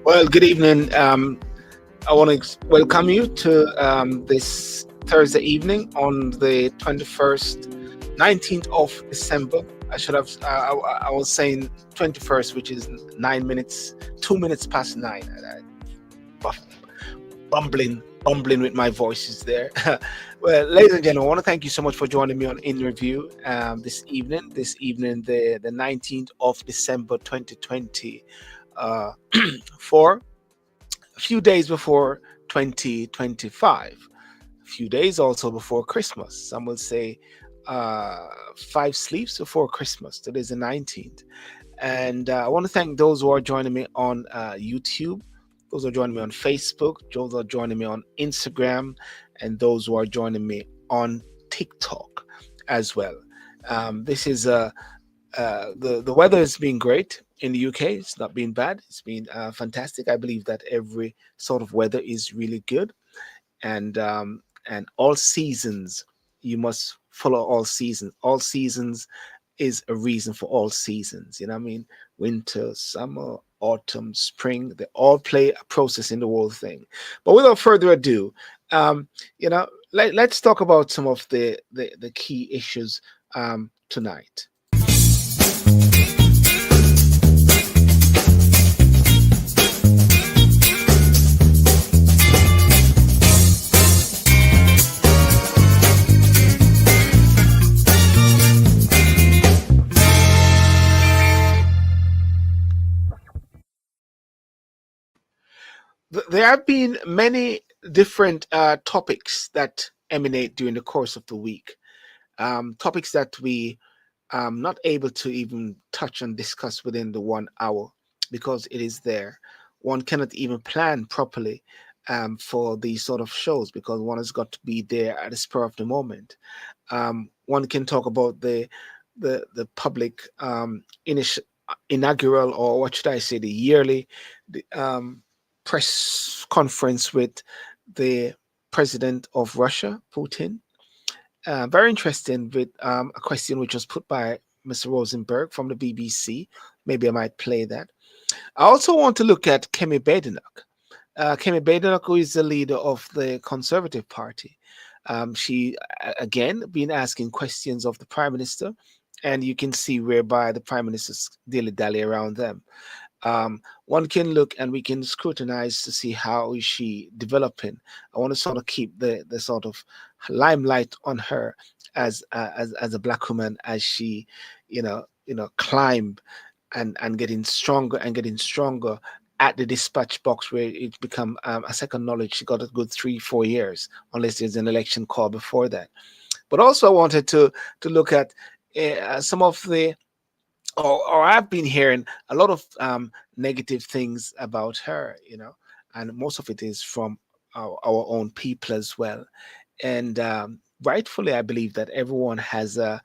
Well, good evening. I want to welcome you to this Thursday evening on the 21st, 19th of December. I should have, I was saying 21st, which is 9 minutes, 2 minutes past nine. Buff- bumbling with my voices there. Well, ladies and gentlemen, I want to thank you so much for joining me on In Review this evening. This evening, the 19th of December 2020. Uh, for a few days before 2025, a few days also before Christmas. Some will say uh, five sleeps before Christmas. Today's the 19th. And I want to thank those who are joining me on YouTube, those who are joining me on Facebook, those who are joining me on Instagram, and those who are joining me on TikTok as well. This is the weather has been great in the UK. It's not been bad. It's been fantastic. I believe that every sort of weather is really good, and all seasons, you must follow all seasons. All seasons is a reason for all seasons. You know what I mean? Winter, summer, autumn, spring, they all play a process in the whole thing. But without further ado, um, let's talk about some of the key issues tonight. There have been many different topics that emanate during the course of the week. Topics that we not able to even touch and discuss within the 1 hour because it is there. One cannot even plan properly for these sort of shows because one has got to be there at the spur of the moment. One can talk about the public inaugural, or what should I say, the yearly the, press conference with the president of Russia, Putin. Very interesting with a question which was put by Mr. Rosenberg from the BBC. Maybe I might play that. I also want to look at Kemi Badenoch. Kemi Badenoch, who is the leader of the Conservative Party. She, again, been asking questions of the Prime Minister, and you can see whereby the Prime Minister's dilly-dally around them. One can look and we can scrutinize to see how is she developing. I want to sort of keep the sort of limelight on her as a black woman as she, climb and getting stronger at the dispatch box where it become a second knowledge. She got a good 3-4 years, unless there's an election call before that. But also, I wanted to look at some of the or I've been hearing a lot of negative things about her, and most of it is from our own people as well. And rightfully, I believe that everyone has a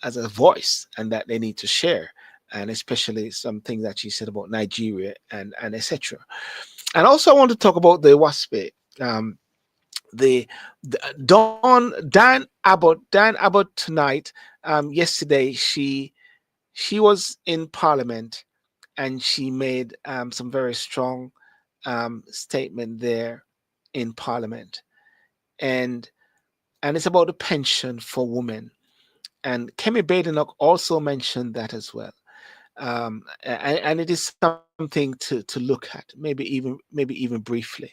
voice and that they need to share, and especially some things that she said about Nigeria and etc. And also, I want to talk about the WASPE. Um, the Dan Abbott tonight. Yesterday, she was in Parliament and she made some very strong statement there in Parliament, and it's about the pension for women. And Kemi Badenoch also mentioned that as well. And it is something to look at, maybe even briefly.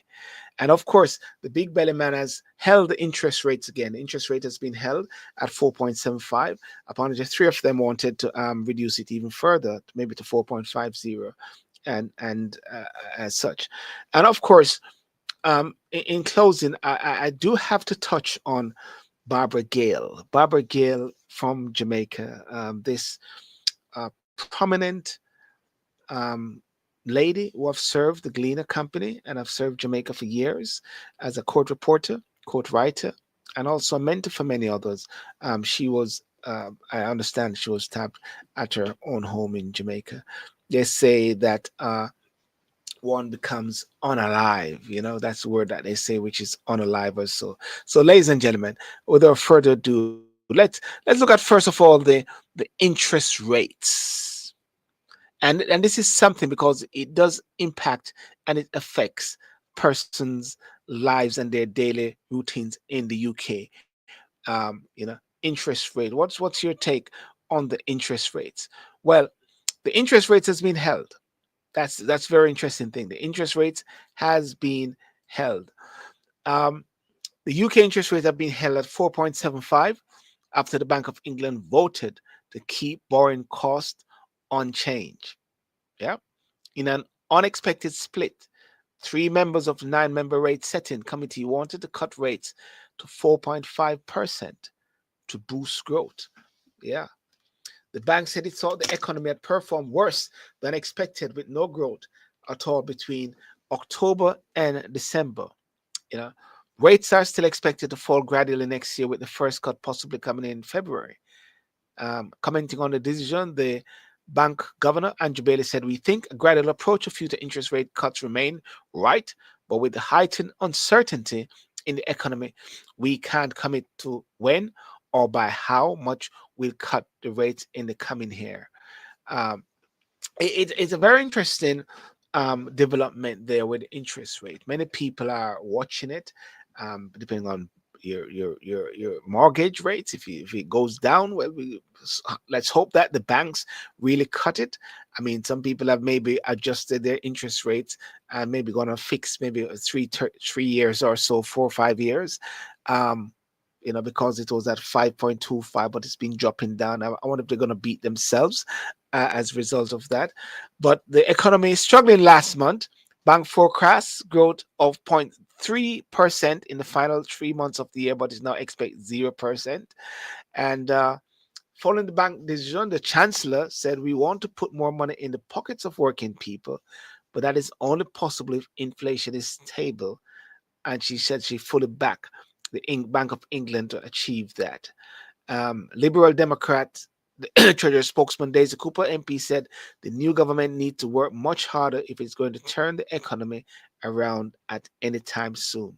And of course, the big belly man has held the interest rates again. The interest rate has been held at 4.75. Apparently, three of them wanted to reduce it even further, maybe to 4.50, and as such. And of course, in closing, I do have to touch on Barbara Gale. Barbara Gale from Jamaica, this prominent um, lady who have served the Gleaner Company and have served Jamaica for years as a court reporter, court writer, and also a mentor for many others. She was, I understand, she was stabbed at her own home in Jamaica. They say that one becomes unalive. That's the word that they say, which is unalive or so. So, ladies and gentlemen, without further ado, let's look at first of all the interest rates. And this is something because it does impact and it affects persons' lives and their daily routines in the UK. Interest rate. What's your take on the interest rates? Well, the interest rates has been held. That's very interesting thing. The interest rates has been held. Um, the UK interest rates have been held at 4.75 after the Bank of England voted to keep borrowing cost unchanged. Yeah. In an unexpected split, three members of the nine-member rate setting committee wanted to cut rates to 4.5% to boost growth. Yeah. The bank said it saw the economy had performed worse than expected with no growth at all between October and December. You know, rates are still expected to fall gradually next year, with the first cut possibly coming in February. Commenting on the decision, the bank governor, Andrew Bailey, said, "We think a gradual approach of future interest rate cuts remain right, but with the heightened uncertainty in the economy, we can't commit to when or by how much we'll cut the rates in the coming year." Um, it's a very interesting development there with interest rate. Many people are watching it, depending on your mortgage rates. If it goes down, well, let's hope that the banks really cut it. I mean, some people have maybe adjusted their interest rates and maybe going to fix maybe 3 years or so, 4 or 5 years. Um, because it was at 5.25, but it's been dropping down. I wonder if they're going to beat themselves as a result of that. But the economy is struggling last month. Bank forecasts growth of 0.3% in the final 3 months of the year, but is now expect 0%. And following the bank decision, the chancellor said, "We want to put more money in the pockets of working people, but that is only possible if inflation is stable." And she said she fully backed the Bank of England to achieve that. Liberal Democrat Treasury spokesman Daisy Cooper MP said the new government needs to work much harder if it's going to turn the economy around at any time soon.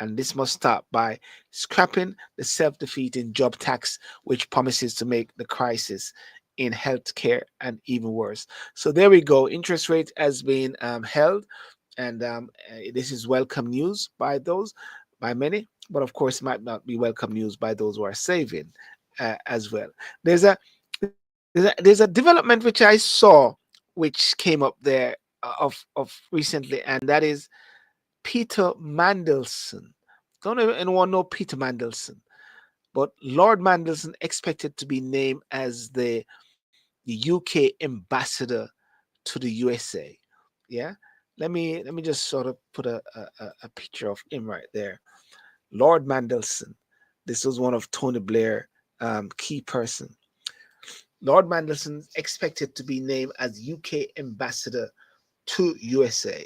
And this must start by scrapping the self-defeating job tax, which promises to make the crisis in healthcare and even worse. So there we go. Interest rate has been held, and this is welcome news by many, but of course, it might not be welcome news by those who are saving as well. There's a there's a development which I saw, which came up there of recently, and that is Peter Mandelson. Don't anyone know Peter Mandelson? But Lord Mandelson expected to be named as the UK ambassador to the USA. Yeah, let me just sort of put a picture of him right there. Lord Mandelson. This was one of Tony Blair key person. Lord Mandelson is expected to be named as UK ambassador to USA,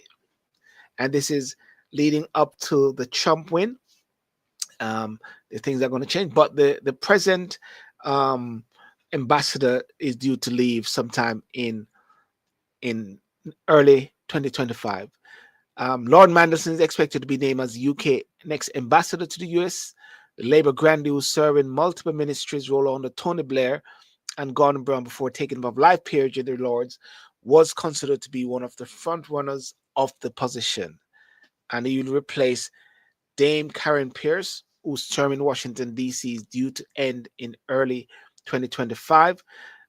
and this is leading up to the Trump win. The things are going to change, but the present um, ambassador is due to leave sometime in early 2025. Lord Mandelson is expected to be named as UK next ambassador to the US. The Labour grandee who served in multiple ministries role under Tony Blair and Gordon Brown before taking up life peerage in the Lords was considered to be one of the front runners of the position. And he will replace Dame Karen Pierce, whose term in Washington, D.C. is due to end in early 2025.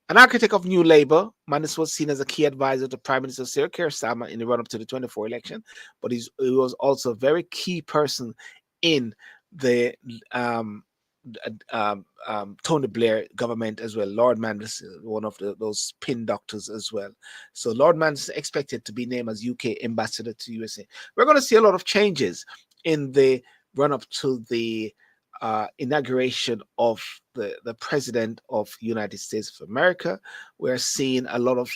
An architect of New Labour, Mandelson was seen as a key advisor to Prime Minister Sir Keir Starmer in the run-up to the 24 election, but he was also a very key person in the Tony Blair government as well. Lord Mandelson, one of those spin doctors as well. So Lord Mandelson is expected to be named as UK ambassador to USA. We're going to see a lot of changes in the run-up to the inauguration of the president of the United States of America. We're seeing a lot of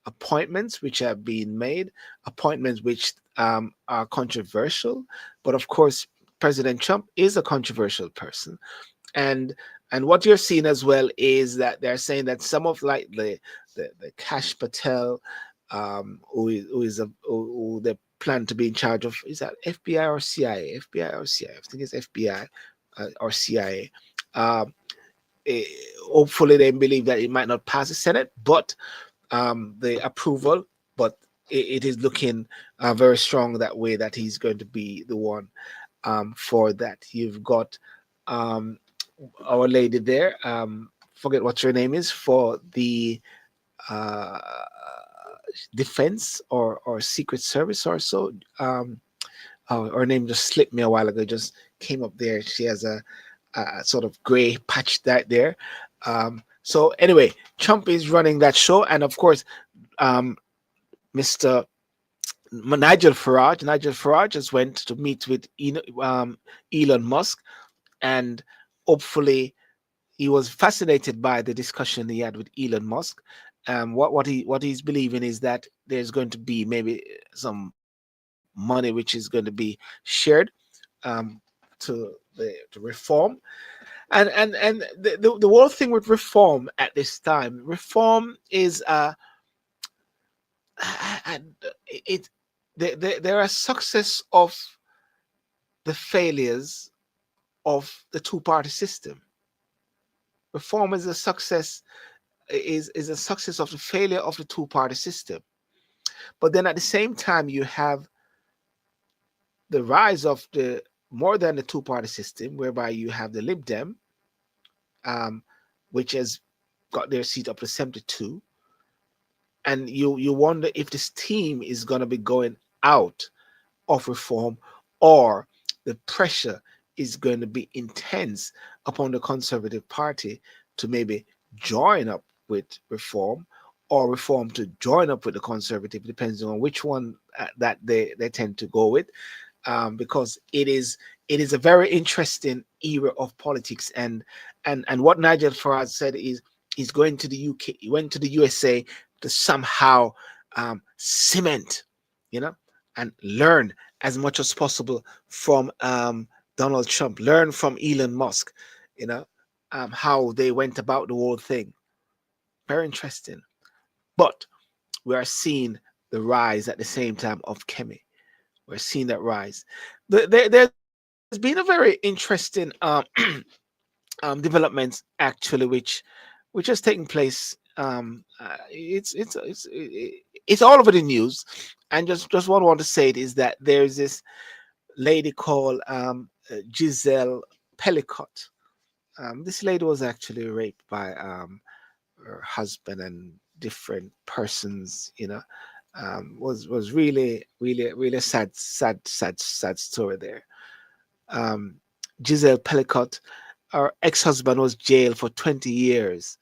appointments which have been made, appointments which are controversial, but of course, President Trump is a controversial person, and what you're seeing as well is that they're saying that some of like the Kash Patel, who they plan to be in charge of, is that FBI or CIA? FBI or CIA? I think it's FBI or CIA. Um, eh, Hopefully, they believe that it might not pass the Senate, but the approval, but it is looking very strong that way that he's going to be the one for that. You've got um, our lady there. Forget what her name is for the uh, defense or secret service or so. Oh, her name just slipped me a while ago. Just came up there. She has a sort of gray patch that there. So anyway, Trump is running that show, and of course, um, Mr. Nigel Farage just went to meet with Elon Musk, and hopefully he was fascinated by the discussion he had with Elon Musk. What he's believing is that there's going to be maybe some money which is going to be shared to reform, and the whole thing with reform at this time. Reform is and it there are success of the failures of the two-party system. Reform is a success is a success of the failure of the two-party system. But then at the same time, you have the rise of the more than the two-party system, whereby you have the Lib Dem, um, which has got their seat up to 72, and you wonder if this team is going to be going out of reform, or the pressure is going to be intense upon the Conservative Party to maybe join up with reform, or reform to join up with the Conservative, depends on which one that they tend to go with, because it is a very interesting era of politics. And what Nigel Farage said is he's going to the UK, he went to the USA to somehow cement, and learn as much as possible from Donald Trump, learn from Elon Musk, how they went about the whole thing. Very interesting. But we are seeing the rise at the same time of Kemi. We're seeing that rise. There's been a very interesting development actually, which has taken place. It's all over the news, and just what I want to say it is that there's this lady called Giselle Pellicott. This lady was actually raped by her husband and different persons. Was really sad story there. Giselle Pellicott, her ex-husband, was jailed for 20 years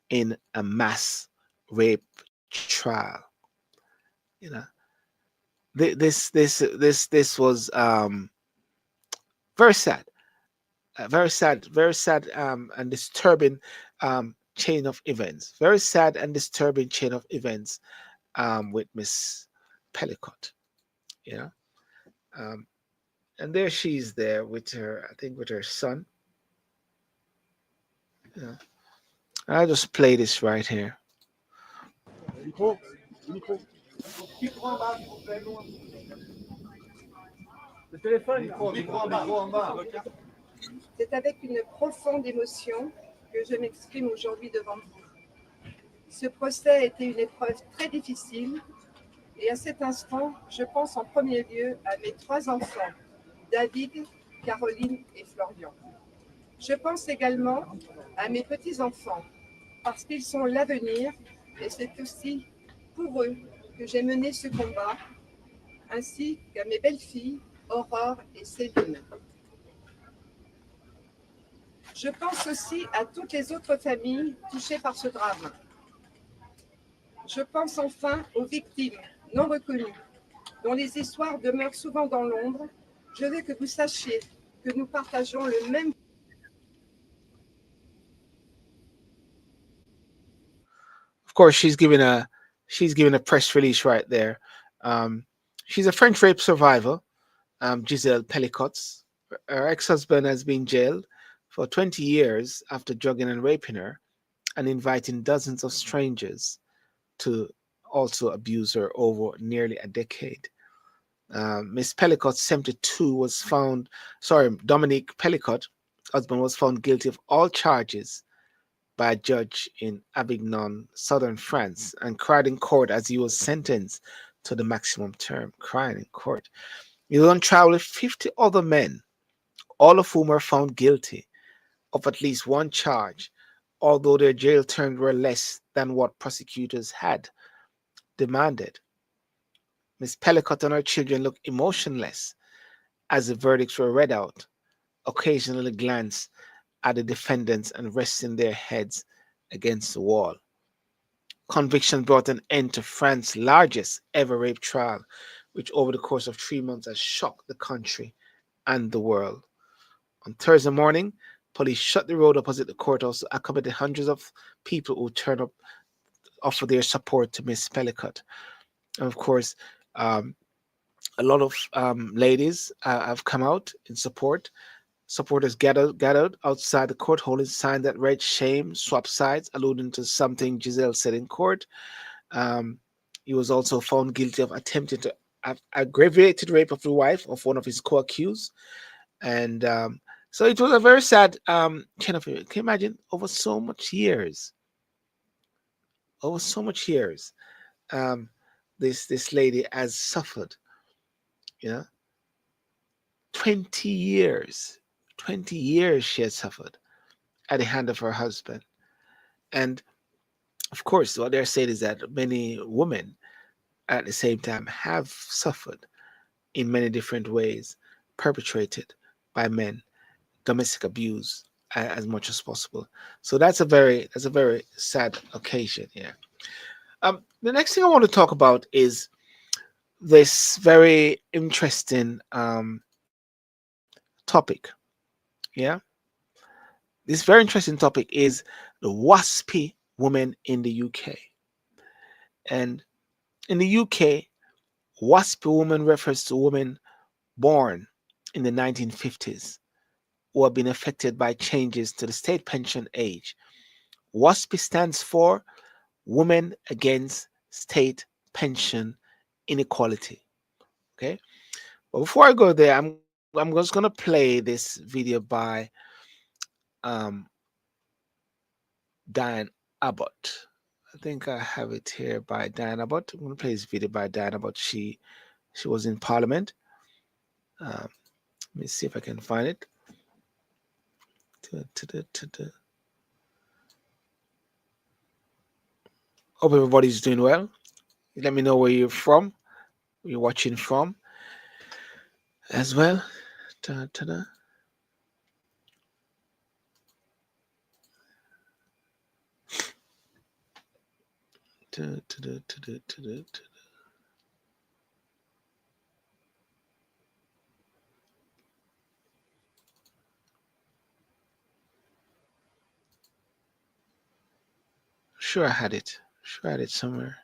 in a mass rape trial. You know, this was very sad, very sad and disturbing chain of events. Very sad and disturbing chain of events with Miss Pellicott. You know, and there she's there with her, I think, with her son. Yeah. I'll just play this right here. C'est avec une profonde émotion que je m'exprime aujourd'hui devant vous. Ce procès a été une épreuve très difficile et à cet instant, je pense en premier lieu à mes 3 enfants, David, Caroline et Florian. Je pense également à mes petits-enfants parce qu'ils sont l'avenir et c'est aussi pour eux que j'ai mené ce combat, ainsi qu'à mes belles-filles, Aurore et Céline. Je pense aussi à toutes les autres familles touchées par ce drame. Je pense enfin aux victimes non reconnues, dont les histoires demeurent souvent dans l'ombre. Je veux que vous sachiez que nous partageons le même. Of course, she's giving a press release right there. She's a French rape survivor, Giselle Pellicott. Her ex-husband has been jailed for 20 years after drugging and raping her and inviting dozens of strangers to also abuse her over nearly a decade. Miss Pellicott, 72, Dominique Pellicott, husband, was found guilty of all charges by a judge in Avignon, southern France, and cried in court as he was sentenced to the maximum term. Crying in court. He was on trial with 50 other men, all of whom were found guilty of at least one charge, although their jail terms were less than what prosecutors had demanded. Miss Pellicott and her children looked emotionless as the verdicts were read out, occasionally glanced at the defendants and resting their heads against the wall. Conviction brought an end to France's largest ever rape trial, which over the course of 3 months has shocked the country and the world. On Thursday morning, police shut the road opposite the courthouse to accommodate hundreds of people who turned up, offer their support to Miss Pellicott. And of course, a lot of ladies have come out in support. Supporters gathered outside the court holding signs that read "Shame, swap sides," alluding to something Giselle said in court. He was also found guilty of attempting to aggravated rape of the wife of one of his co-accused. And so it was a very sad kind of, can you imagine, over so much years, this lady has suffered, 20 years she has suffered at the hand of her husband. And of course, what they're saying is that many women at the same time have suffered in many different ways, perpetrated by men, domestic abuse as much as possible. So that's a very sad occasion here. The next thing I want to talk about is this very interesting topic. Yeah. This very interesting topic is the WASPy woman in the UK. And in the UK, WASPy woman refers to women born in the 1950s who have been affected by changes to the state pension age. WASPy stands for Women Against State Pension Inequality. Okay. But before I go there, I'm just gonna play this video by Diane Abbott. I think I have it here by Diane Abbott. I'm gonna play this video by Diane Abbott. She was in Parliament. Let me see if I can find it. Hope everybody's doing well. Let me know where you're from, where you're watching from as well. Sure, I had it somewhere.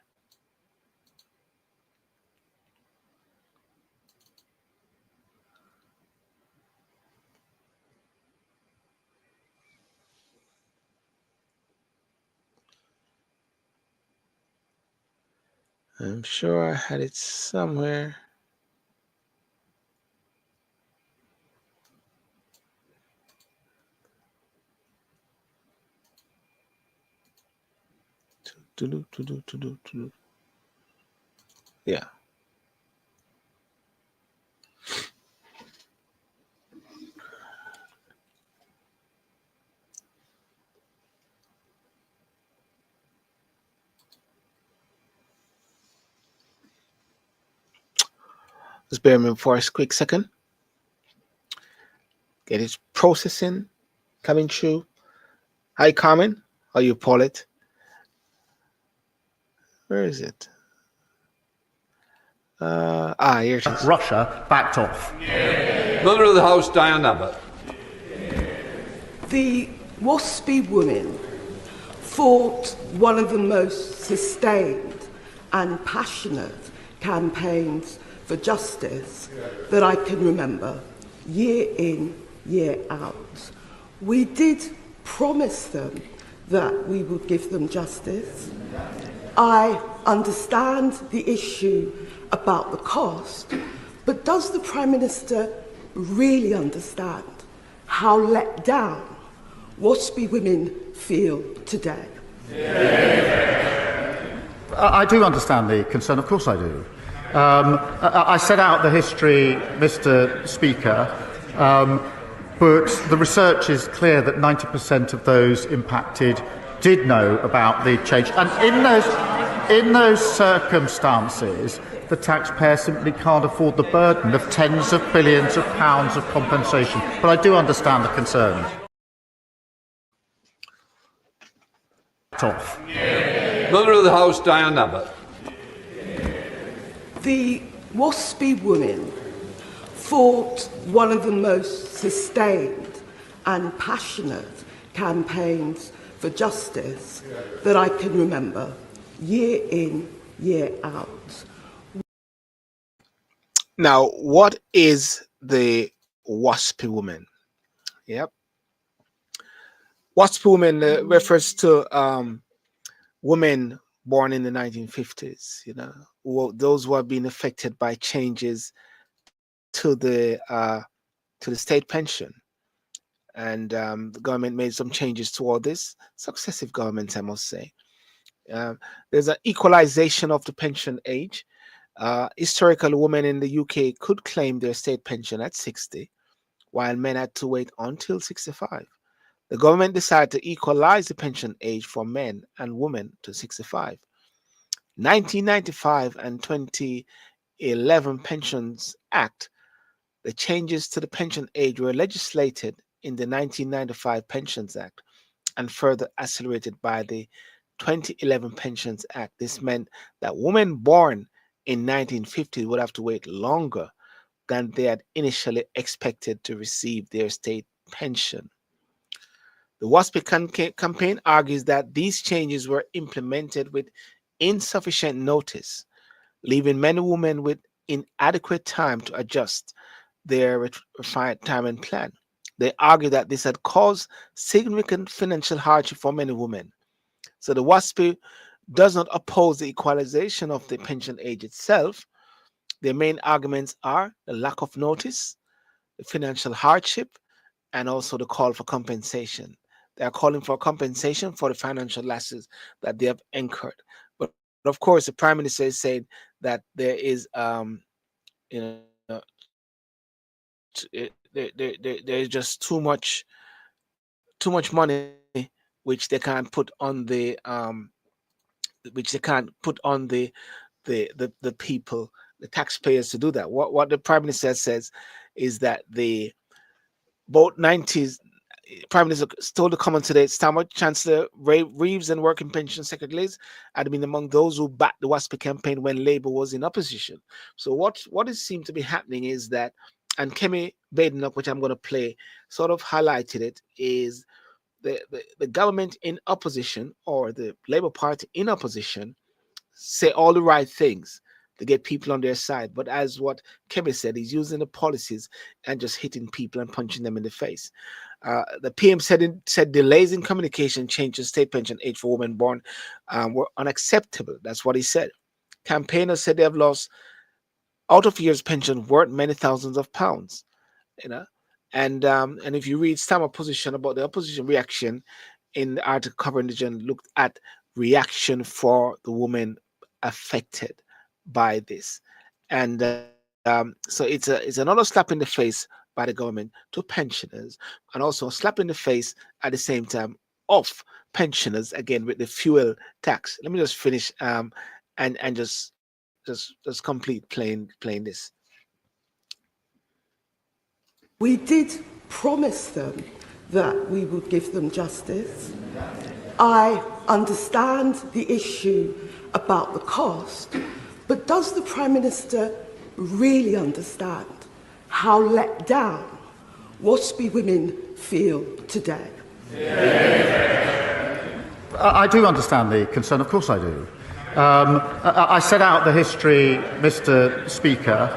I'm sure I had it somewhere. Yeah. Just bear with me for a quick second. Get it processing, coming through. Hi, Carmen. How you call it? Where is it? Here it is. Russia backed off. Mother of the House, Diane Abbott. The WASPy women fought one of the most sustained and passionate campaigns for justice that I can remember, year in, year out. We did promise them that we would give them justice. I understand the issue about the cost, but does the Prime Minister really understand how let down WASPy women feel today? I do understand the concern, of course I do. I set out the history, Mr. Speaker, but the research is clear that 90% of those impacted did know about the change. And in those circumstances, the taxpayer simply can't afford the burden of tens of billions of pounds of compensation. But I do understand the concerns. Off. Mother of the House, Diane Abbott. The WASPy women fought one of the most sustained and passionate campaigns for justice that I can remember, year in, year out. Now, what is the WASPy woman? Yep. WASPy woman refers to women born in the 1950s, you know, those who have been affected by changes to the state pension. And the government made some changes to all this, successive governments, I must say. There's an equalization of the pension age. Historically, women in the UK could claim their state pension at 60, while men had to wait until 65. The government decided to equalize the pension age for men and women to 65. 1995 and 2011 Pensions Act, the changes to the pension age were legislated in the 1995 Pensions Act and further accelerated by the 2011 Pensions Act. This meant that women born in 1950 would have to wait longer than they had initially expected to receive their state pension. The WASPy campaign argues that these changes were implemented with insufficient notice, leaving many women with inadequate time to adjust their retirement plan. They argue that this had caused significant financial hardship for many women. So the WASPy does not oppose the equalization of the pension age itself. Their main arguments are the lack of notice, the financial hardship, and also the call for compensation. They are calling for compensation for the financial losses that they have incurred. But of course, the Prime Minister is saying that there is, there's just too much money which they can't put on the the people, the taxpayers, to do that. What the Prime Minister says is that the both 90s Prime Minister told the comment today, Stamford Chancellor Ray Reeves and Working Pension Secretary Liz had been among those who backed the WASPy campaign when Labour was in opposition. So what is seemed to be happening is that, and Kemi Badenoch, which I'm going to play, sort of highlighted it, is the government in opposition, or the Labour Party in opposition, say all the right things to get people on their side. But as what Kemi said, he's using the policies and just hitting people and punching them in the face. The PM said delays in communication changes state pension age for women born were unacceptable. That's what he said. Campaigners said they have lost out of years pension worth many thousands of pounds. You know, and if you read Stammer's position about the opposition reaction in the article covering the journal, looked at reaction for the women affected by this, and so it's another slap in the face by the government to pensioners, and also a slap in the face at the same time of pensioners, again with the fuel tax. Let me just finish and just complete playing this. We did promise them that we would give them justice. I understand the issue about the cost, but does the Prime Minister really understand how let down WASPy women feel today? I do understand the concern, of course I do. I set out the history, Mr. Speaker,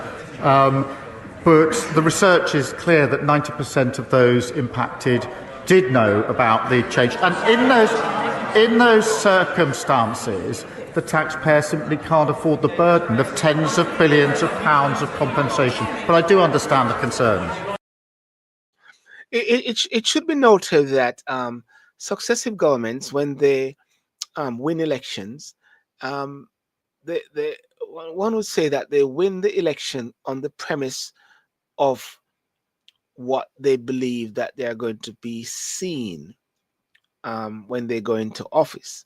but the research is clear that 90% of those impacted did know about the change. And in those circumstances, the taxpayer simply can't afford the burden of tens of billions of pounds of compensation. But I do understand the concerns. It should be noted that successive governments, when they win elections, um, one would say that they win the election on the premise of what they believe that they are going to be seen when they go into office.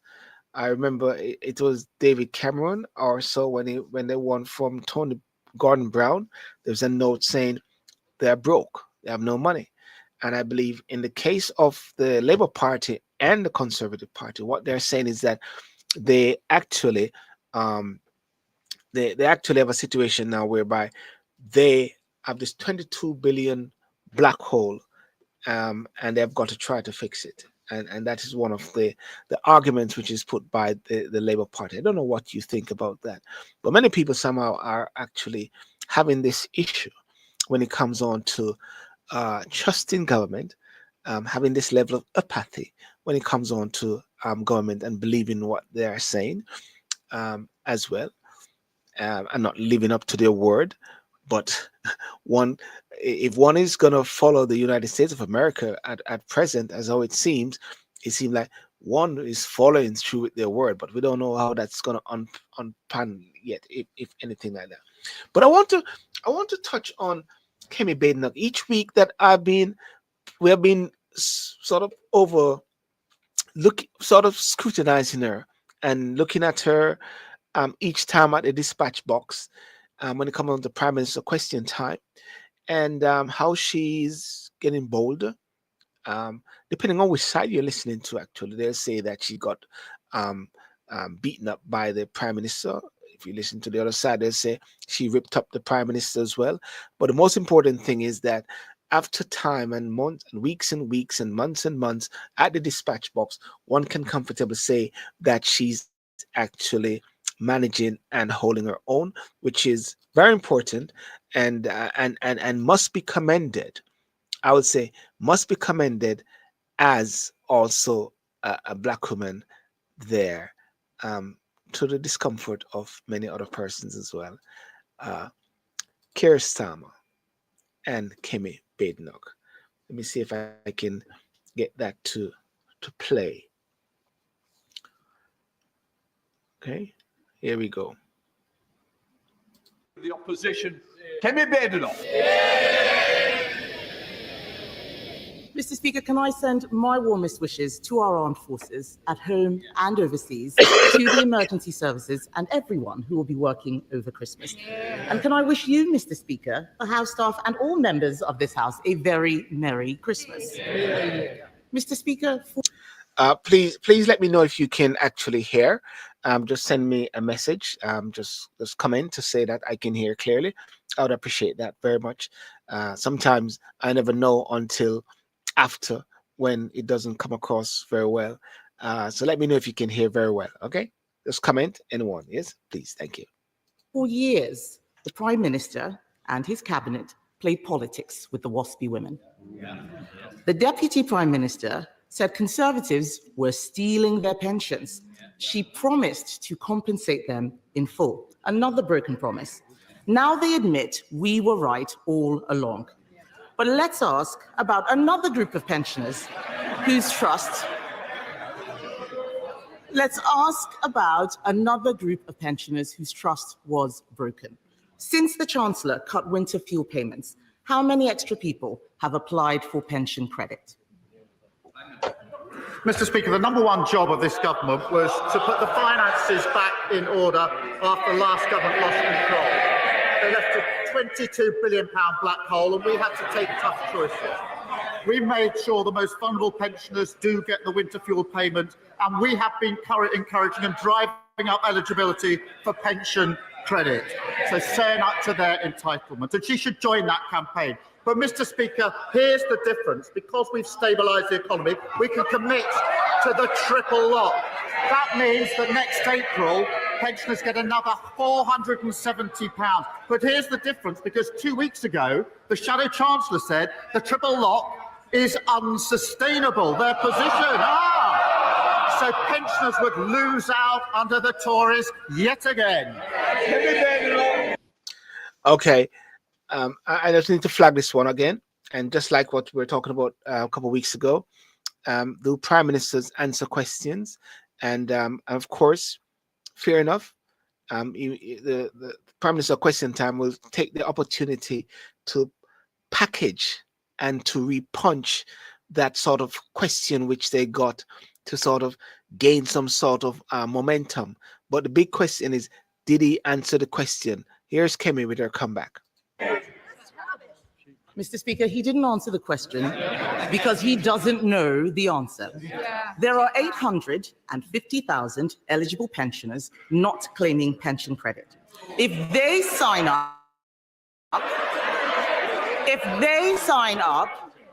I remember it was David Cameron or so when they won from Tony Gordon Brown. There was a note saying they're broke, they have no money. And I believe in the case of the Labour Party and the Conservative Party, what they're saying is that they actually um, they actually have a situation now whereby they have this 22 billion black hole, and they've got to try to fix it. And that is one of the arguments which is put by the Labour Party. I don't know what you think about that, but many people somehow are actually having this issue when it comes on to trusting government, having this level of apathy when it comes on to government and believing what they are saying as well, and not living up to their word. But if one is going to follow the United States of America at present, as how it seems like one is following through with their word, but we don't know how that's going to unpan yet, if anything like that. But I want to touch on Kemi Badenoch. Each week that we have been sort of scrutinizing her and looking at her each time at the dispatch box when it comes on to Prime Minister question time, and how she's getting bolder. Depending on which side you're listening to, actually, they'll say that she got beaten up by the Prime Minister. If you listen to the other side, they'll say she ripped up the Prime Minister as well. But the most important thing is that after time and months and weeks and months at the dispatch box, one can comfortably say that she's actually managing and holding her own, which is very important and must be commended. I would say must be commended as also a black woman there, to the discomfort of many other persons as well. Keir Starmer and Kemi Badenoch. Let me see if I can get that to play. Okay, here we go. The opposition, Kemi Badenoch. Mr. Speaker, can I send my warmest wishes to our armed forces at home and overseas, to the emergency services and everyone who will be working over Christmas. And can I wish you, Mr. Speaker, the House staff and all members of this House a very Merry Christmas. Mr. Speaker, please let me know if you can actually hear. Just send me a message. Just come in to say that I can hear clearly. I would appreciate that very much. Sometimes I never know until after, when it doesn't come across very well. So let me know if you can hear very well. Okay, just comment. Anyone? Yes, please. Thank you. for years, the Prime Minister and his cabinet played politics with the WASPy women. The Deputy Prime Minister said Conservatives were stealing their pensions. She promised to compensate them in full. Another broken promise. Now they admit we were right all along. But let's ask about another group of pensioners whose trust. Let's ask about another group of pensioners whose trust was broken. Since the Chancellor cut winter fuel payments, how many extra people have applied for pension credit? Mr. Speaker, the number one job of this government was to put the finances back in order after the last government lost control. They left a £22 billion black hole, and we had to take tough choices. We made sure the most vulnerable pensioners do get the winter fuel payment, and we have been encouraging and driving up eligibility for pension credit, so saying up to their entitlement. And she should join that campaign. But, Mr. Speaker, here's the difference. Because we've stabilised the economy, we can commit to the triple lock. That means that next April, pensioners get another £470. But here's the difference, because 2 weeks ago, the Shadow Chancellor said the triple lock is unsustainable, their position. So pensioners would lose out under the Tories yet again. Okay. I just need to flag this one again. And just like what we were talking about a couple of weeks ago, the Prime Ministers answer questions, and of course, fair enough. The Prime Minister question time will take the opportunity to package and to repunch that sort of question which they got to sort of gain some sort of momentum. But the big question is, did he answer the question? Here's Kemi with her comeback. Mr. Speaker, he didn't answer the question because he doesn't know the answer. There are 850,000 eligible pensioners not claiming pension credit. If they sign up,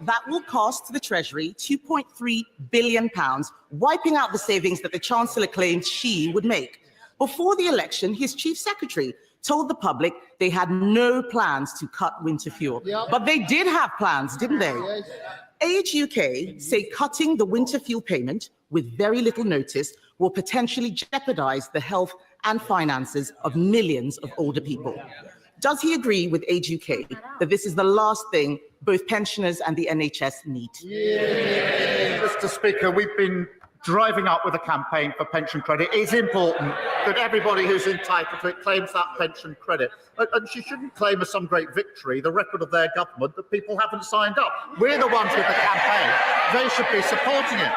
that will cost the Treasury £2.3 billion, wiping out the savings that the Chancellor claimed she would make. Before the election, his chief secretary told the public they had no plans to cut winter fuel. But they did have plans, didn't they? Age UK say cutting the winter fuel payment with very little notice will potentially jeopardize the health and finances of millions of older people. Does he agree with Age UK that this is the last thing both pensioners and the NHS need? Mr. Speaker, we've been driving up with a campaign for pension credit. It's important that everybody who's entitled to it claims that pension credit. And she shouldn't claim as some great victory the record of their government that people haven't signed up. We're the ones with the campaign. They should be supporting it.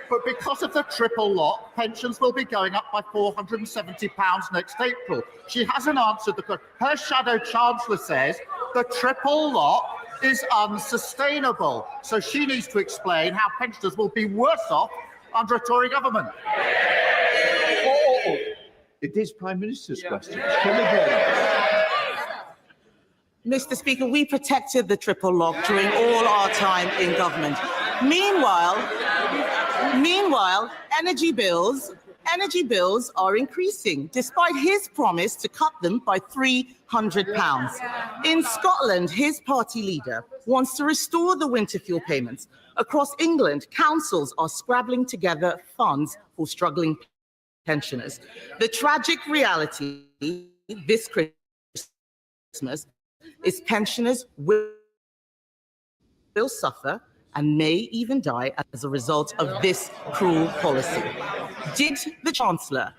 But because of the triple lock, pensions will be going up by £470 next April. She hasn't answered the question. Her shadow chancellor says the triple lock is unsustainable. So she needs to explain how pensioners will be worse off under a Tory government. It is Prime Minister's question. Mr. Speaker, we protected the triple lock during all our time in government. Meanwhile, energy bills are increasing, despite his promise to cut them by £300. In Scotland, his party leader wants to restore the winter fuel payments. Across England, councils are scrabbling together funds for struggling pensioners. The tragic reality this Christmas is pensioners will suffer and may even die as a result of this cruel policy. Did the Chancellor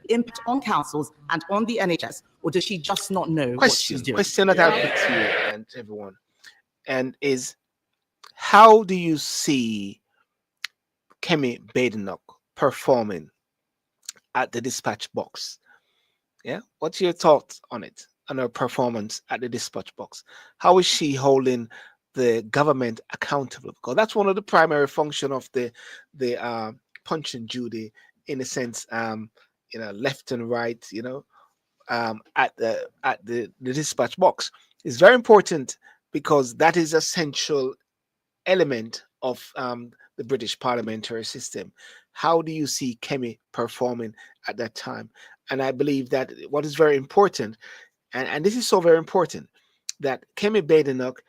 impact on councils and on the NHS, or does she just not know what she's doing? Question that I'll put to you and everyone, and is, how do you see Kemi Badenoch performing at the dispatch box? Yeah, what's your thoughts on it, on her performance at the dispatch box? How is she holding the government accountable? Because that's one of the primary function of the Punch and Judy, in a sense, left and right, at the dispatch box is very important, because that is a central element of the British parliamentary system. How do you see Kemi performing at that time? And I believe that what is very important, and this is so very important, that Kemi Badenoch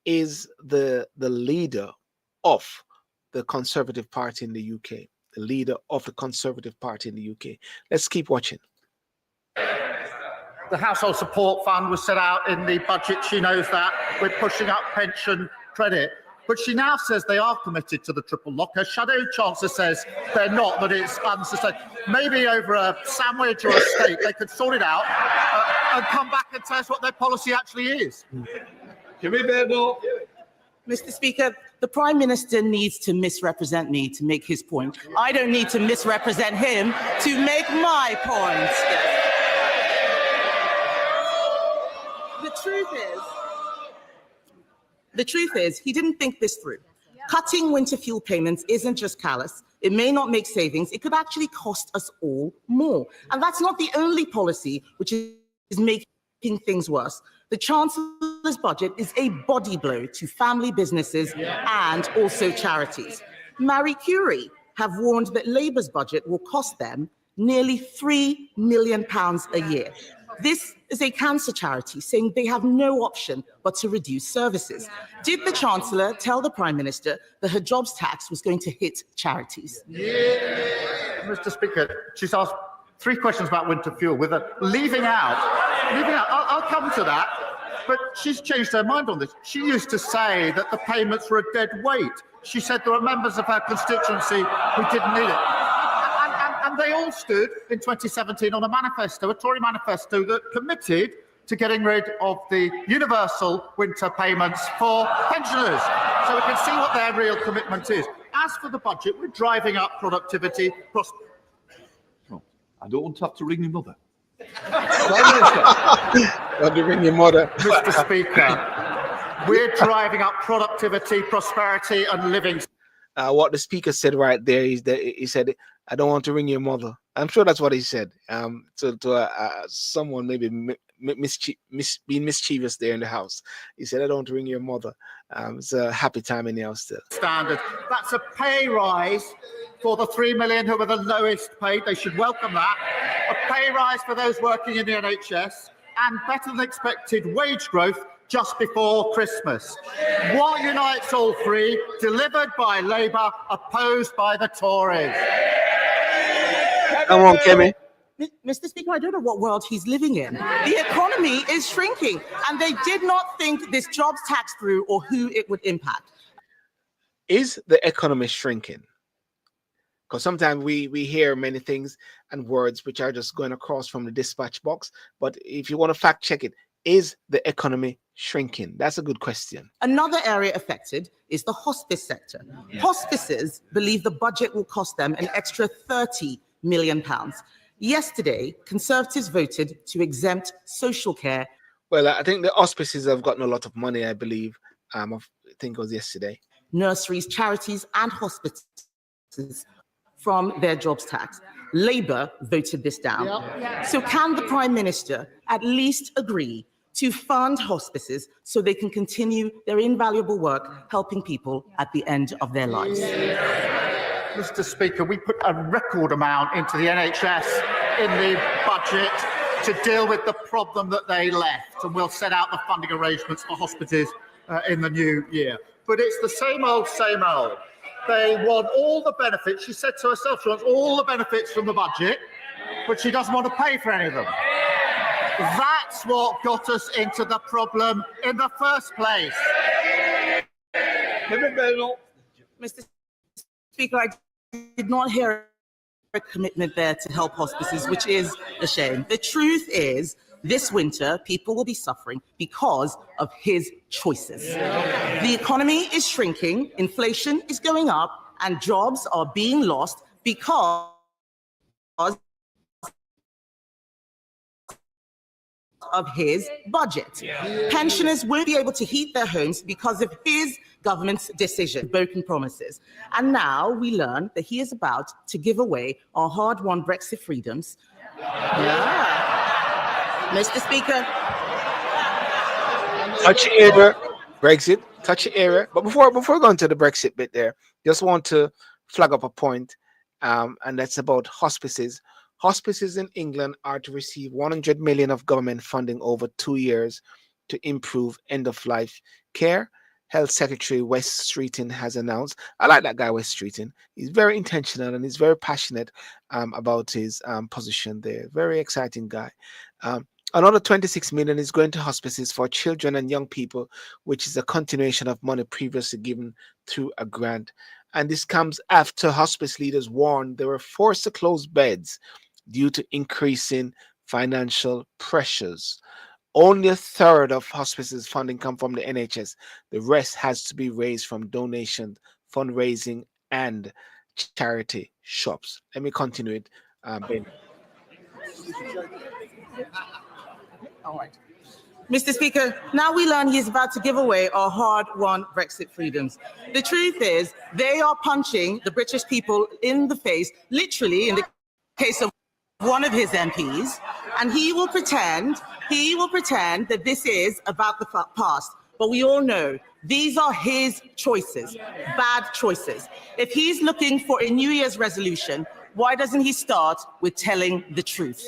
is the leader of the Conservative Party in the UK, the leader of the Conservative Party in the UK. Let's keep watching. The Household Support Fund was set out in the budget. She knows that. We're pushing up pension credit. But she now says they are committed to the triple lock. Her shadow chancellor says they're not, that it's unsustainable. Maybe over a sandwich or a steak, they could sort it out and come back and tell us what their policy actually is. Mr. Speaker, the Prime Minister needs to misrepresent me to make his point. I don't need to misrepresent him to make my point. The truth is, he didn't think this through. Cutting winter fuel payments isn't just callous. It may not make savings. It could actually cost us all more. And that's not the only policy which is making things worse. The Chancellor's budget is a body blow to family businesses and also charities. Marie Curie have warned that Labour's budget will cost them nearly £3 million a year. This is a cancer charity saying they have no option but to reduce services. Did the Chancellor tell the Prime Minister that her jobs tax was going to hit charities? Mr. Speaker, she's asked 3 questions about winter fuel with a leaving out. I'll come to that, but she's changed her mind on this. She used to say that the payments were a dead weight. she said there were members of her constituency who didn't need it. And they all stood in 2017 on a manifesto, a Tory manifesto that committed to getting rid of the universal winter payments for pensioners. So we can see what their real commitment is. As for the budget, we're driving up productivity. Oh, I don't want to have to ring my mother. Want to ring your mother. Mr. Speaker, we're driving up productivity, prosperity and living. What the speaker said right there is that he said, "I don't want to ring your mother." I'm sure that's what he said. To someone maybe being mischievous there in the house. He said, "I don't want to ring your mother." It's a happy time in the house still. Standard. That's a pay rise for the 3 million who are the lowest paid. They should welcome that. A pay rise for those working in the NHS and better than expected wage growth just before Christmas. What unites all three, delivered by Labour, opposed by the Tories. Come on, Kemi. Mr. Speaker, I don't know what world he's living in. The economy is shrinking, and they did not think this jobs tax through or who it would impact. Is the economy shrinking? Because sometimes we hear many things and words which are just going across from the dispatch box. But if you want to fact check it, is the economy shrinking? That's a good question. Another area affected is the hospice sector. Hospices believe the budget will cost them an extra £30 million. Yesterday, Conservatives voted to exempt social care. Well, I think the hospices have gotten a lot of money, I believe. I think it was yesterday. Nurseries, charities, and hospices from their jobs tax. Labour voted this down. So can the Prime Minister at least agree to fund hospices so they can continue their invaluable work helping people at the end of their lives? Mr. Speaker, we put a record amount into the NHS in the budget to deal with the problem that they left, and we'll set out the funding arrangements for hospitals in the new year. But it's the same old, same old. They want all the benefits. She said to herself she wants all the benefits from the budget, but she doesn't want to pay for any of them. That's what got us into the problem in the first place. Mr. Speaker, I did not hear a commitment there to help hospices, which is a shame. The truth is, this winter, people will be suffering because of his choices. The economy is shrinking, inflation is going up, and jobs are being lost because of his budget. Pensioners won't be able to heat their homes because of his government's decision, broken promises. And now we learn that he is about to give away our hard-won Brexit freedoms. Mr. Speaker. Touchy area, Brexit, touchy area. But before going to the Brexit bit there, just want to flag up a point, and that's about hospices. Hospices in England are to receive 100 million of government funding over 2 years to improve end-of-life care. Health Secretary Wes Streeting has announced. I like that guy, Wes Streeting. He's very intentional and he's very passionate about his position there. Very exciting guy. Another 26 million is going to hospices for children and young people, which is a continuation of money previously given through a grant. And this comes after hospice leaders warned they were forced to close beds due to increasing financial pressures. Only a third of hospices funding come from the NHS. The rest has to be raised from donations, fundraising, and charity shops. Let me continue it, Ben. All right. Mr. Speaker, now we learn he is about to give away our hard-won Brexit freedoms. The truth is, they are punching the British people in the face, literally in the case of one of his MPs, and he will pretend that this is about the past. But we all know these are his choices, bad choices. If he's looking for a New Year's resolution, why doesn't he start with telling the truth?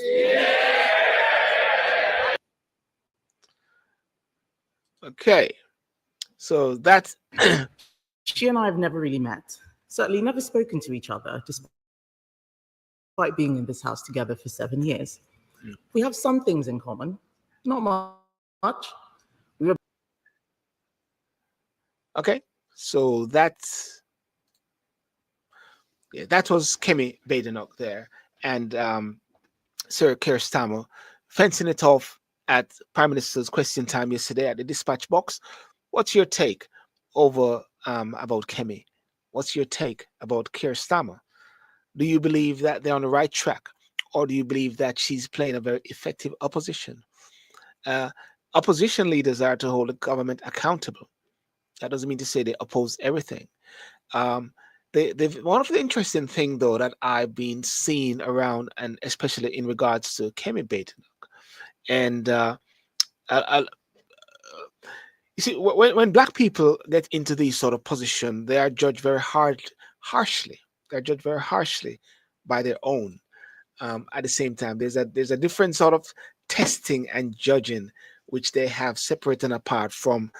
Okay, so that's... She and I have never really met, certainly never spoken to each other, despite being in this house together for 7 years. We have some things in common, not much. Okay, so that's Yeah, that was Kemi Badenoch there, and Sir Keir Starmer fencing it off at Prime Minister's Question Time yesterday at the dispatch box. What's your take over about Kemi? What's your take about Keir Starmer? Do you believe that they're on the right track, or do you believe that she's playing a very effective opposition? Uh, Opposition leaders are to hold the government accountable. That doesn't mean to say they oppose everything. Um, one of the interesting thing though that I've been seeing around, and especially in regards to Kemi Badenoch, and I, you see, when black people get into these sort of position, they are judged very harshly. They're judged very harshly by their own. At the same time, there's a different sort of testing and judging which they have separate and apart from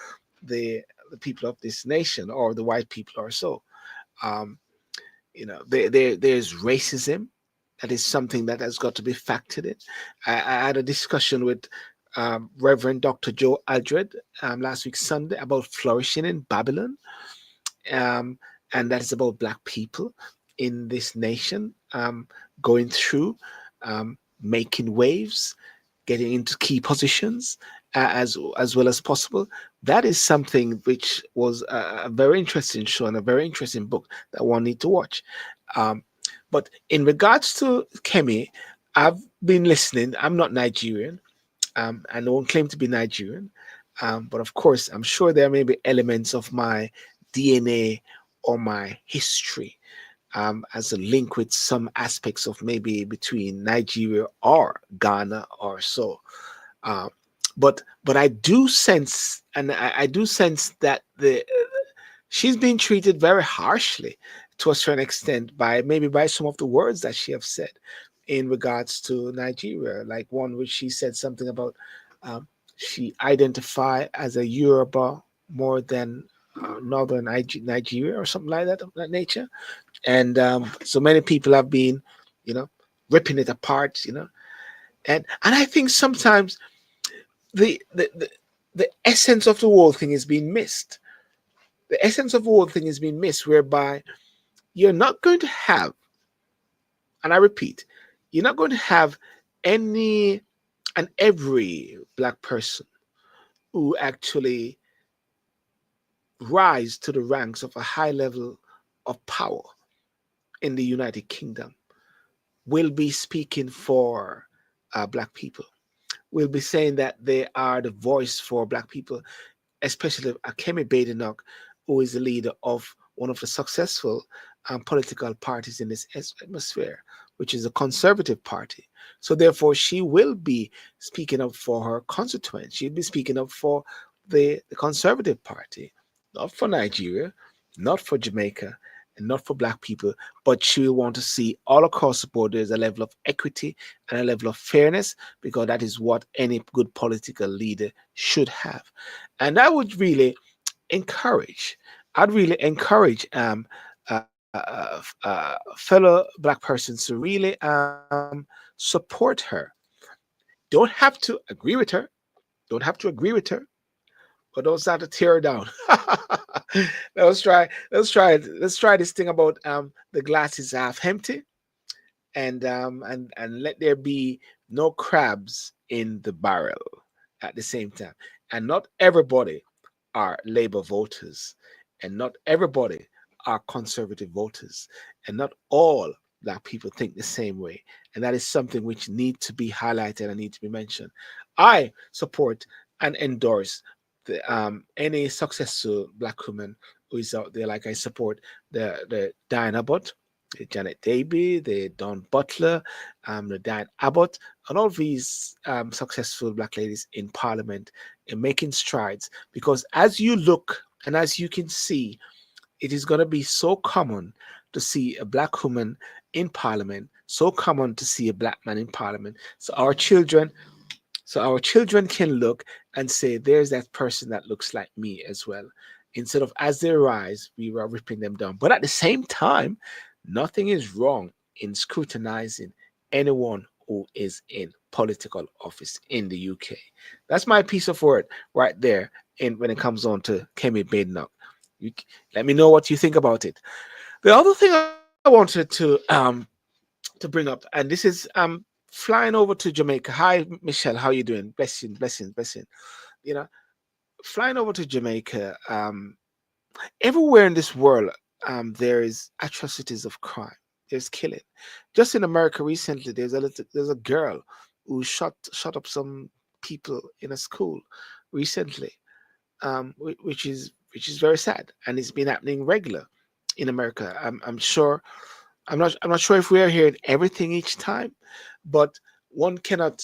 the people of this nation or the white people or so. Um, there's racism. That is something that has got to be factored in. I had a discussion with Reverend Dr. Joe Aldred last week Sunday about flourishing in Babylon, and that is about black people in this nation going through, making waves, getting into key positions as well as possible. That is something which was a very interesting show and a very interesting book that one need to watch. But in regards to Kemi, I've been listening. I'm not Nigerian. And I won't claim to be Nigerian. But of course, I'm sure there may be elements of my DNA or my history as a link with some aspects of maybe between Nigeria or Ghana or so. But I do sense, and I do sense that she's been treated very harshly to a certain extent by some of the words that she have said in regards to Nigeria, like one which she said something about she identify as a Yoruba more than northern Nigeria or something like that of that nature. And so many people have been, ripping it apart, and I think sometimes the essence of the whole thing is being missed. The essence of the whole thing is being missed, whereby you're not going to have, and I repeat, you're not going to have any and every black person who actually rise to the ranks of a high level of power in the United Kingdom will be speaking for black people. Will be saying that they are the voice for black people, especially Kemi Badenoch, who is the leader of one of the successful political parties in this atmosphere, which is the Conservative Party. So therefore, she will be speaking up for her constituents. She'll be speaking up for the Conservative Party, not for Nigeria, not for Jamaica, and not for black people, but she will want to see all across the board there's a level of equity and a level of fairness, because that is what any good political leader should have. And I would really encourage, fellow black persons to really support her. Don't have to agree with her. But don't start to tear her down. Let's try this thing about the glass is half empty, and let there be no crabs in the barrel at the same time. And not everybody are Labour voters, and not everybody are Conservative voters, and not all black people think the same way. And that is something which needs to be highlighted and need to be mentioned. I support and endorse any successful black woman who is out there. Like I support the Diane Abbott, the Janet Davey, the Dawn Butler, the Diane Abbott, and all these successful black ladies in Parliament in making strides. Because as you look and as you can see, it is going to be so common to see a black woman in Parliament, so common to see a black man in Parliament. So our children can look and say, there's that person that looks like me as well. Instead of as they rise, we were ripping them down. But at the same time, nothing is wrong in scrutinizing anyone who is in political office in the UK. That's my piece of word right there when it comes on to Kemi Badenoch. Let me know what you think about it. The other thing I wanted to bring up, and this is flying over to Jamaica. Hi, Michelle, how you doing? Blessing, blessing, blessing. You know, flying over to Jamaica. Everywhere in this world, there is atrocities of crime. There's killing. Just in America recently, there's a girl who shot up some people in a school recently, which is very sad, and it's been happening regular in America. I'm sure. I'm not sure if we are hearing everything each time, but one cannot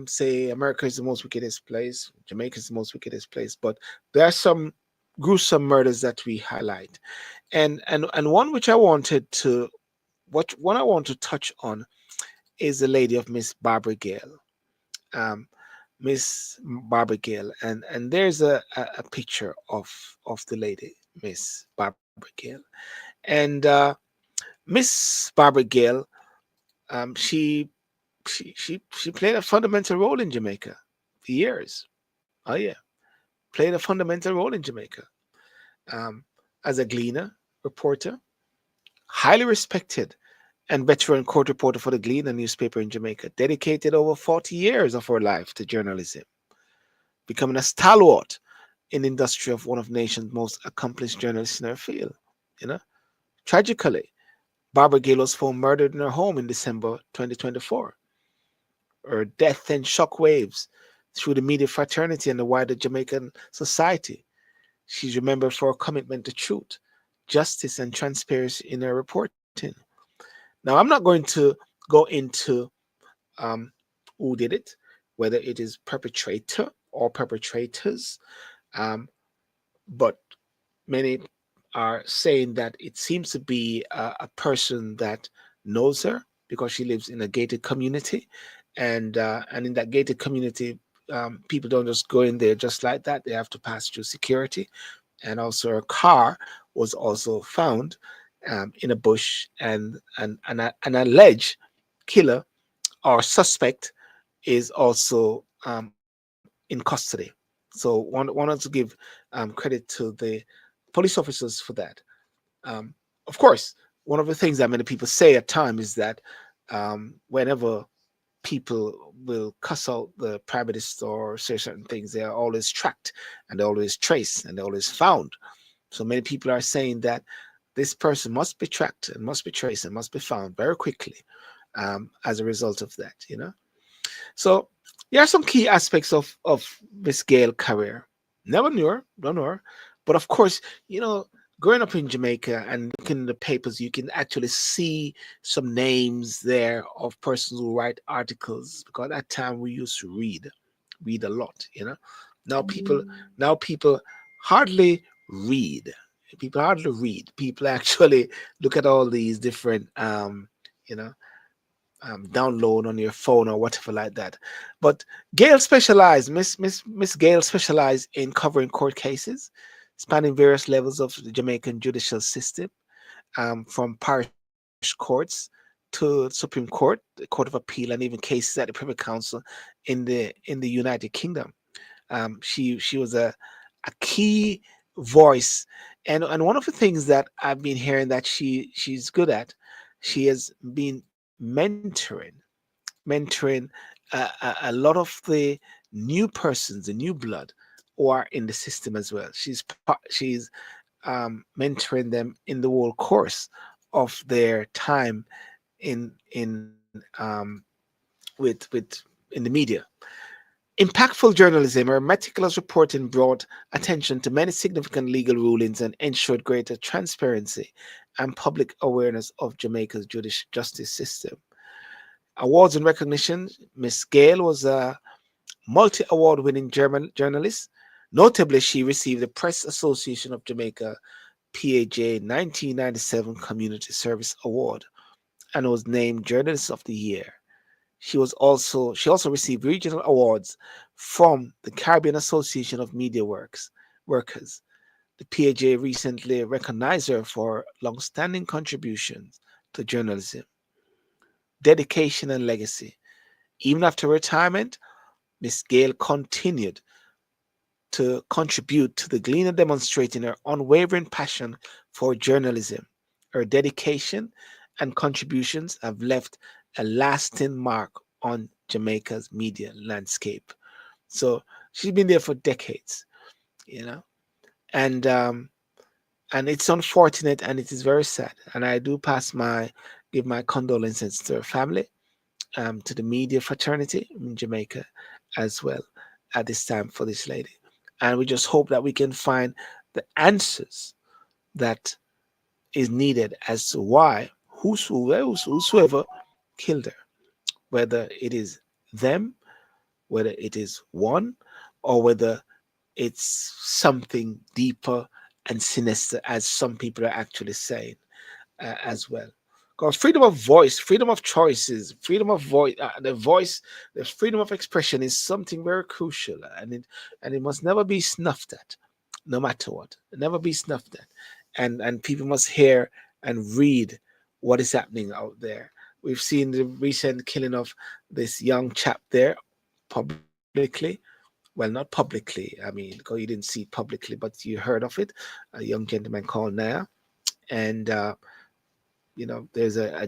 say America is the most wickedest place, Jamaica is the most wickedest place, but there are some gruesome murders that we highlight, and one which I wanted to what one I want to touch on is the lady of Miss Barbara Gale. Um, Miss Barbara Gale, and there's a picture of the lady, Miss Barbara Gale, and Miss Barbara Gale, she played a fundamental role in Jamaica for years. Oh yeah, played a fundamental role in Jamaica um, as a gleaner, reporter, highly respected and veteran court reporter for the Gleaner newspaper in Jamaica. Dedicated over 40 years of her life to journalism, becoming a stalwart in the industry of one of the nation's most accomplished journalists in her field. You know, tragically, Barbara Gale was found murdered in her home in December 2024. Her death sent shockwaves through the media fraternity and the wider Jamaican society. She's remembered for her commitment to truth, justice, and transparency in her reporting. Now, I'm not going to go into um, who did it, whether it is perpetrator or perpetrators, um, but many are saying that it seems to be a person that knows her because she lives in a gated community, and in that gated community, people don't just go in there just like that. They have to pass through security, and also her car was also found in a bush, and an alleged killer or suspect is also in custody. So wanted to give credit to the police officers for that. Of course, one of the things that many people say at times is that whenever people will cuss out the prime minister or say certain things, they are always tracked and they're always traced and they're always found. So many people are saying that this person must be tracked and must be traced and must be found very quickly as a result of that, you know. So there are some key aspects of Miss Gale career. Never knew her, don't know her, but of course, you know, growing up in Jamaica and looking in the papers, you can actually see some names there of persons who write articles because at that time we used to read a lot, you know. Now people hardly read. People hardly read. People actually look at all these different you know download on your phone or whatever like that. But Gail specialized, Miss Gail specialized in covering court cases spanning various levels of the Jamaican judicial system, from parish courts to Supreme Court, the Court of Appeal, and even cases at the Privy Council in the United Kingdom. She was a key voice, and one of the things that I've been hearing that she's good at, she has been mentoring a lot of the new persons, the new blood, who are in the system as well. She's mentoring them in the whole course of their time in with in the media. Impactful journalism or meticulous reporting brought attention to many significant legal rulings and ensured greater transparency and public awareness of Jamaica's justice system. Awards and recognition. Miss Gale was a multi-award winning German journalist. Notably, she received the Press Association of Jamaica PAJ 1997 Community Service Award and was named Journalist of the Year. She also received regional awards from the Caribbean Association of Media Workers. The PAJ recently recognized her for long-standing contributions to journalism, dedication, and legacy. Even after retirement, Miss Gale continued to contribute to the Gleaner, demonstrating her unwavering passion for journalism, Her dedication and contributions have left a lasting mark on Jamaica's media landscape. So she's been there for decades, you know, and it's unfortunate and it is very sad. And I do give my condolences to her family, to the media fraternity in Jamaica as well at this time for this lady. And we just hope that we can find the answers that is needed as to why whosoever killed her, whether it is them, whether it is one, or whether it's something deeper and sinister, as some people are actually saying as well. Because freedom of voice, freedom of choices, freedom of voice, the freedom of expression is something very crucial, and it must never be snuffed at, no matter what. Never be snuffed at, and people must hear and read what is happening out there. We've seen the recent killing of this young chap there publicly. Well, not publicly. I mean, because you didn't see it publicly, but you heard of it. A young gentleman called Naya, and there's a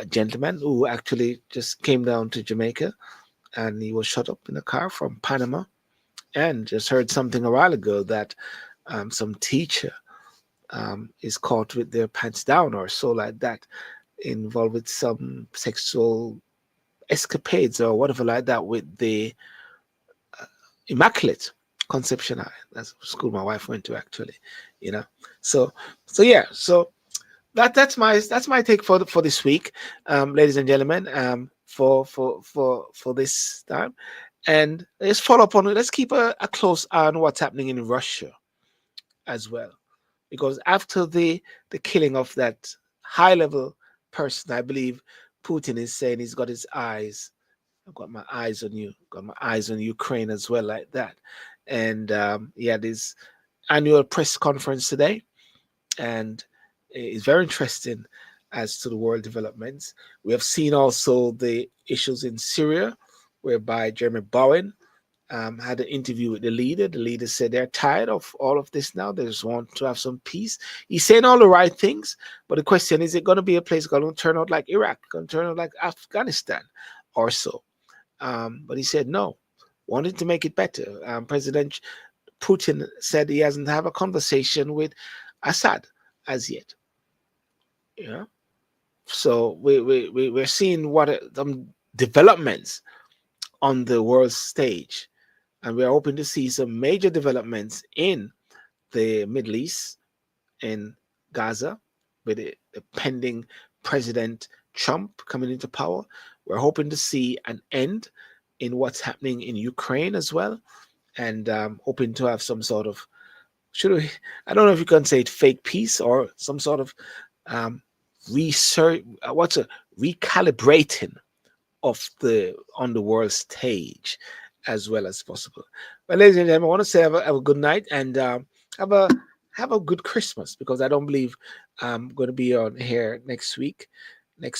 gentleman who actually just came down to Jamaica, and he was shot up in a car from Panama. And just heard something a while ago that some teacher is caught with their pants down or so like that, involved with some sexual escapades or whatever like that with the Immaculate Conception High. That's the school my wife went to, actually. So yeah. So that's my take for this week, ladies and gentlemen. For this time, and let's follow up on it. Let's keep a close eye on what's happening in Russia as well, because after the killing of that high level person, I believe Putin is saying he's got his eyes. I've got my eyes on you. Got my eyes on Ukraine as well, like that. And he had his annual press conference today, and it's very interesting as to the world developments. We have seen also the issues in Syria, whereby Jeremy Bowen had an interview with the leader. The leader said they're tired of all of this now. They just want to have some peace. He's saying all the right things, but the question is it going to be a place going to turn out like Iraq, going to turn out like Afghanistan or so? But he said no, wanted to make it better. President Putin said he hasn't had a conversation with Assad as yet. So we're seeing what developments on the world stage, and we're hoping to see some major developments in the Middle East, in Gaza, with the pending President Trump coming into power. We're hoping to see an end in what's happening in Ukraine as well, and hoping to have some sort of, I don't know if you can say it, fake peace, or some sort of recalibrating of on the world stage as well as possible. But ladies and gentlemen, I want to say have a good night, and have a good Christmas, because I don't believe I'm going to be on here next week. The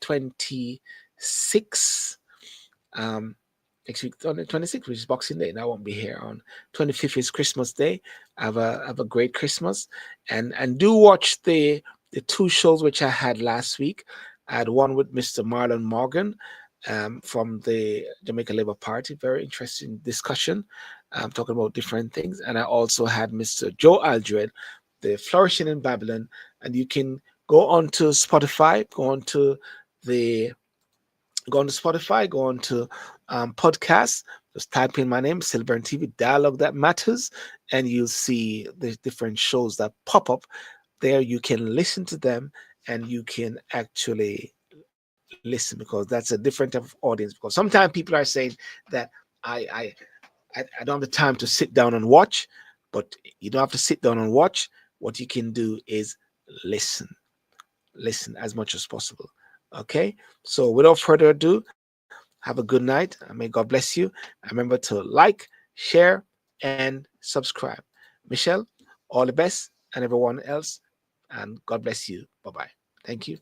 26th, next week on the 26th, which is Boxing Day, and I won't be here. On 25th is Christmas Day. Have a great Christmas, and do watch the two shows which I had last week. I had one with Mr. Marlon Morgan from the Jamaica Labour Party. Very interesting discussion, talking about different things. And I also had Mr. Joe Aldred, the Flourishing in Babylon. And you can go on to Spotify, go on to podcasts. Just type in my name, Sylbourne TV, Dialogue That Matters, and you'll see the different shows that pop up there. You can listen to them, and you can actually listen, because that's a different type of audience. Because sometimes people are saying that I don't have the time to sit down and watch, but you don't have to sit down and watch. What you can do is listen as much as possible. Okay, so without further ado, have a good night, and may God bless you. And remember to like, share, and subscribe. Michelle, all the best, and everyone else, and God bless you. Bye-bye. Thank you.